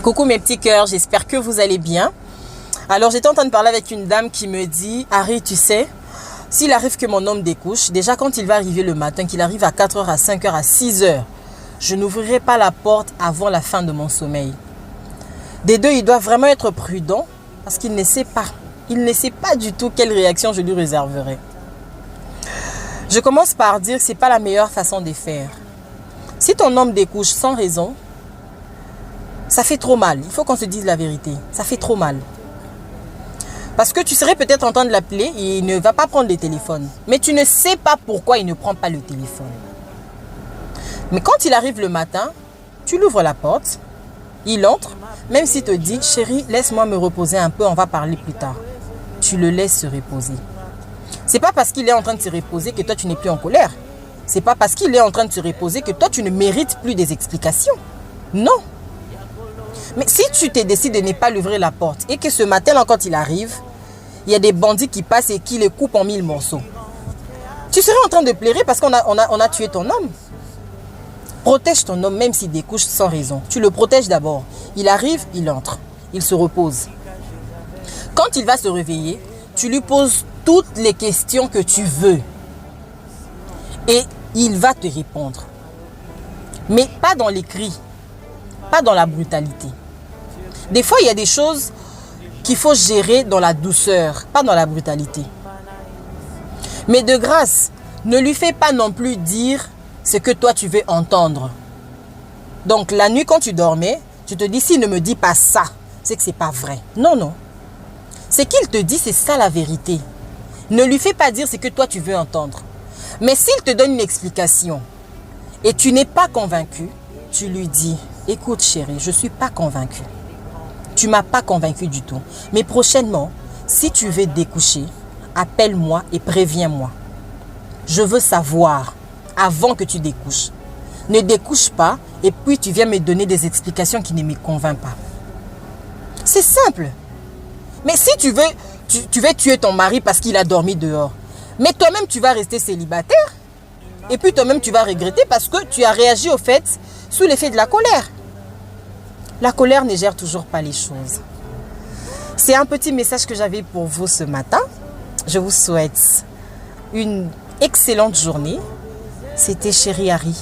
Coucou mes petits cœurs, j'espère que vous allez bien. Alors j'étais en train de parler avec une dame qui me dit: Harry, tu sais, s'il arrive que mon homme découche, déjà quand il va arriver le matin, qu'il arrive à 4h, à 5h, à 6h, je n'ouvrirai pas la porte avant la fin de mon sommeil. Des deux, il doit vraiment être prudent parce qu'il ne sait pas. Il ne sait pas du tout quelle réaction je lui réserverai. Je commence par dire que ce n'est pas la meilleure façon de faire. Si ton homme découche sans raison, ça fait trop mal. Il faut qu'on se dise la vérité. Ça fait trop mal. Parce que tu serais peut-être en train de l'appeler et il ne va pas prendre le téléphone. Mais tu ne sais pas pourquoi il ne prend pas le téléphone. Mais quand il arrive le matin, tu lui ouvres la porte, il entre, même s'il te dit: chérie, laisse-moi me reposer un peu, on va parler plus tard. Tu le laisses se reposer. C'est pas parce qu'il est en train de se reposer que toi tu n'es plus en colère. C'est pas parce qu'il est en train de se reposer que toi tu ne mérites plus des explications. Non. Mais si tu te décides de ne pas lui ouvrir la porte et que ce matin-là, quand il arrive, il y a des bandits qui passent et qui le coupent en 1000 morceaux, tu serais en train de pleurer parce qu'on a tué ton homme. Protège ton homme même s'il découche sans raison. Tu le protèges d'abord. Il arrive, il entre. Il se repose. Quand il va se réveiller, tu lui poses toutes les questions que tu veux. Et il va te répondre. Mais pas dans les cris. Pas dans la brutalité. Des fois, il y a des choses qu'il faut gérer dans la douceur, pas dans la brutalité. Mais de grâce, ne lui fais pas non plus dire ce que toi tu veux entendre. Donc la nuit quand tu dormais, tu te dis: s'il ne me dit pas ça, c'est que c'est pas vrai. Non, non. Ce qu'il te dit, c'est ça la vérité. Ne lui fais pas dire ce que toi tu veux entendre. Mais s'il te donne une explication et tu n'es pas convaincu, tu lui dis: écoute chérie, je ne suis pas convaincue. Tu ne m'as pas convaincu du tout. Mais prochainement, si tu veux découcher, appelle-moi et préviens-moi. Je veux savoir avant que tu découches. Ne découche pas et puis tu viens me donner des explications qui ne me convainquent pas. C'est simple. Mais si tu veux tuer ton mari parce qu'il a dormi dehors, mais toi-même tu vas rester célibataire et puis toi-même tu vas regretter parce que tu as réagi au fait sous l'effet de la colère. La colère ne gère toujours pas les choses. C'est un petit message que j'avais pour vous ce matin. Je vous souhaite une excellente journée. C'était Chérie Harry.